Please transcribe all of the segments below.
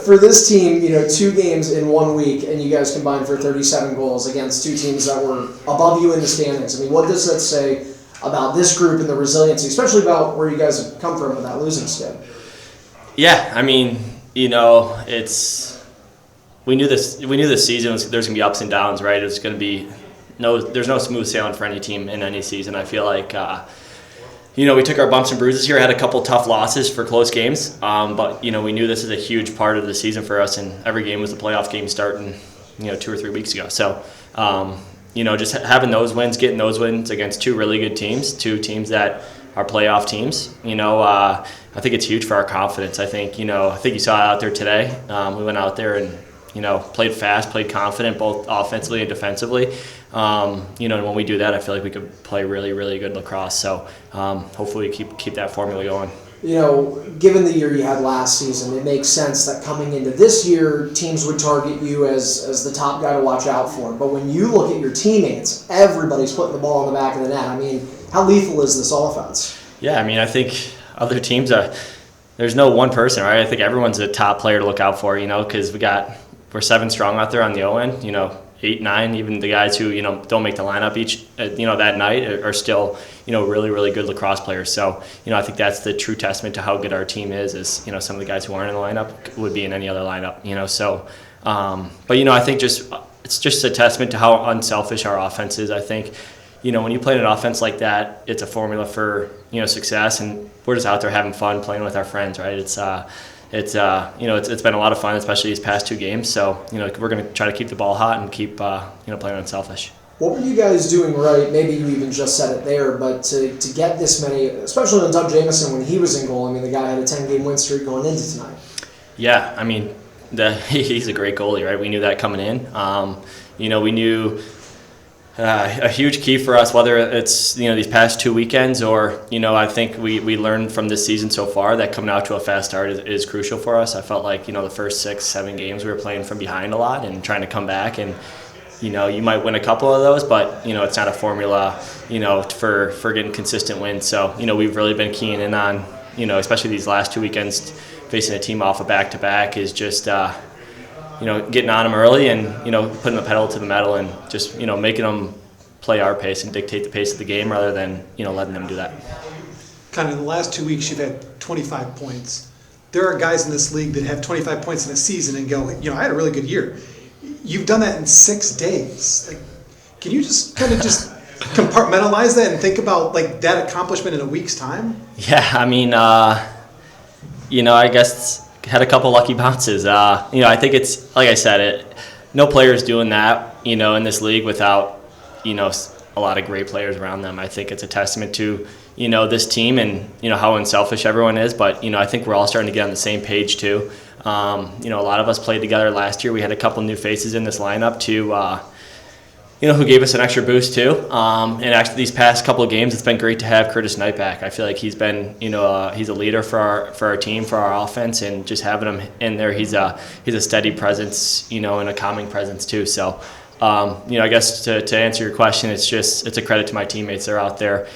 for this team, 2 games in 1 week, and you guys combined for 37 goals against 2 teams that were above you in the standings. I mean, what does that say about this group and the resiliency, especially about where you guys have come from with that losing skid? Yeah, I mean, it's we knew this season there's gonna be ups and downs, right? It's gonna be there's no smooth sailing for any team in any season. I feel like we took our bumps and bruises here, had a couple tough losses for close games, but we knew this is a huge part of the season for us, and every game was a playoff game starting 2 or 3 weeks ago. So just having those wins, getting those wins against 2 really good teams, 2 teams that are playoff teams, I think it's huge for our confidence. I think you saw it out there today. We went out there and played fast, played confident, both offensively and defensively. And when we do that, I feel like we could play really, really good lacrosse. So hopefully we keep that formula going. Given the year you had last season, it makes sense that coming into this year, teams would target you as the top guy to watch out for. But when you look at your teammates, everybody's putting the ball in the back of the net. I mean, how lethal is this offense? Yeah, I mean, I think other teams there's no one person, right? I think everyone's a top player to look out for, because we're 7 strong out there on the O end, 8, 9, even the guys who don't make the lineup each that night are still really, really good lacrosse players. So I think that's the true testament to how good our team is some of the guys who aren't in the lineup would be in any other lineup. But I think it's just a testament to how unselfish our offense is. I think when you play an offense like that, it's a formula for success, and we're just out there having fun playing with our friends, right? It's been a lot of fun, especially these past 2 games. So we're going to try to keep the ball hot and keep playing unselfish. What were you guys doing right? Maybe you even just said it there, but to get this many, especially on Doug Jamieson when he was in goal. I mean, the guy had a 10-game win streak going into tonight. Yeah, I mean, he's a great goalie, right? We knew that coming in. We knew. A huge key for us, whether it's these past 2 weekends or I think we learned from this season so far that coming out to a fast start is crucial for us. I felt like the first 6, 7 games we were playing from behind a lot and trying to come back, and you might win a couple of those, but it's not a formula for getting consistent wins. So we've really been keying in on especially these last 2 weekends facing a team off a back-to-back is just getting on them early and, putting the pedal to the metal and just, making them play our pace and dictate the pace of the game rather than, letting them do that. Kind of in the last 2 weeks, you've had 25 points. There are guys in this league that have 25 points in a season and go, I had a really good year. You've done that in 6 days. Can you just kind of compartmentalize that and think about that accomplishment in a week's time? Yeah, I mean, I guess had a couple lucky bounces. I think it's, like I said, no player's doing that, in this league without, a lot of great players around them. I think it's a testament to, this team and, how unselfish everyone is. But, I think we're all starting to get on the same page too. A lot of us played together last year. We had a couple new faces in this lineup too, who gave us an extra boost too. And actually these past couple of games, it's been great to have Curtis Knight back. I feel like he's been, he's a leader for our team, for our offense, and just having him in there, he's a steady presence, and a calming presence too. So, I guess to answer your question, it's a credit to my teammates. They're out there.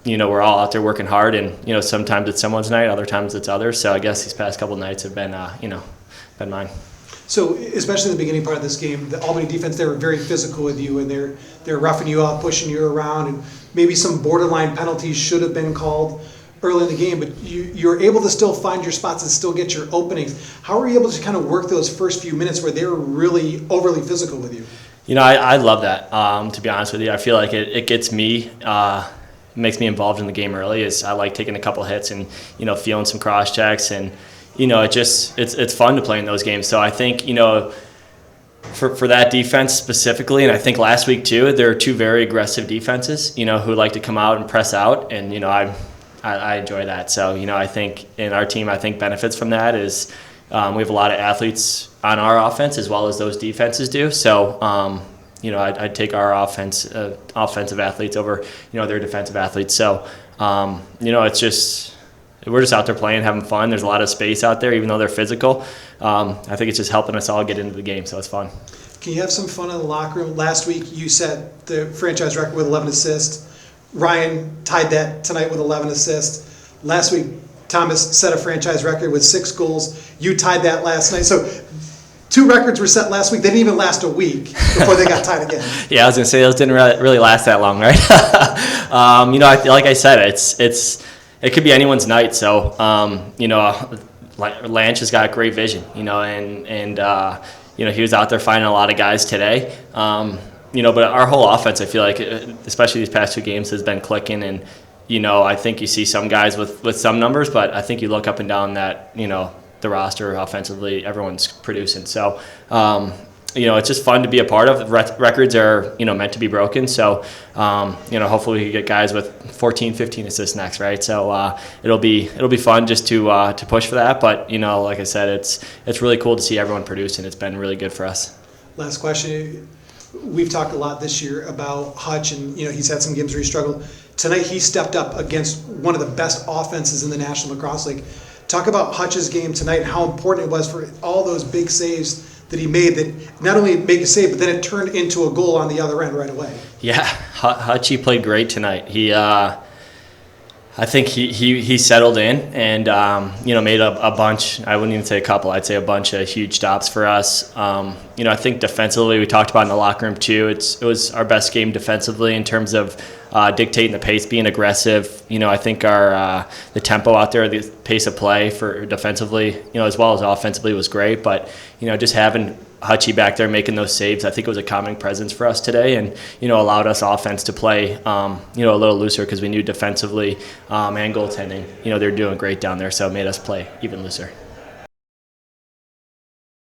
We're all out there working hard, and, sometimes it's someone's night, other times it's others. So I guess these past couple of nights have been, been mine. So, especially in the beginning part of this game, the Albany defense, they were very physical with you, and they're roughing you up, pushing you around, and maybe some borderline penalties should have been called early in the game, but you're able to still find your spots and still get your openings. How were you able to kind of work those first few minutes where they were really overly physical with you? I love that, to be honest with you. I feel like it gets me, makes me involved in the game early. I like taking a couple hits and, feeling some cross checks, and it's fun to play in those games. So I think, for that defense specifically, and I think last week too, there are 2 very aggressive defenses, who like to come out and press out, and, I enjoy that. So, I think in our team, benefits from that is we have a lot of athletes on our offense as well as those defenses do. So, I'd take our offensive athletes over, their defensive athletes. So, it's just, we're just out there playing, having fun. There's a lot of space out there, even though they're physical. I think it's just helping us all get into the game, so it's fun. Can you have some fun in the locker room? Last week, you set the franchise record with 11 assists. Ryan tied that tonight with 11 assists. Last week, Thomas set a franchise record with 6 goals. You tied that last night. So 2 records were set last week. They didn't even last a week before they got tied again. Yeah, I was gonna say those didn't really last that long, right? Like I said, it could be anyone's night. So Lanch has got great vision, and he was out there finding a lot of guys today. But our whole offense, I feel like, especially these past 2 games, has been clicking. And I think you see some guys with some numbers, but I think you look up and down that the roster offensively, everyone's producing. So, it's just fun to be a part of. Records are, meant to be broken. So, hopefully we can get guys with 14, 15 assists next, right? So, it'll be fun just to push for that. But, like I said, it's really cool to see everyone producing. It's been really good for us. Last question. We've talked a lot this year about Hutch, and he's had some games where he struggled. Tonight he stepped up against one of the best offenses in the National Lacrosse League. Talk about Hutch's game tonight and how important it was for all those big saves that he made, that not only make a save, but then it turned into a goal on the other end right away. Yeah, Hutchy played great tonight. I think he settled in and made a bunch. I wouldn't even say a couple. I'd say a bunch of huge stops for us. I think defensively, we talked about in the locker room too. It was our best game defensively in terms of dictating the pace, being aggressive. I think the tempo out there, the pace of play for defensively, as well as offensively, was great. But just having Hutchie back there making those saves, I think it was a calming presence for us today, and allowed us offense to play a little looser, because we knew defensively and goaltending, they're doing great down there, so it made us play even looser.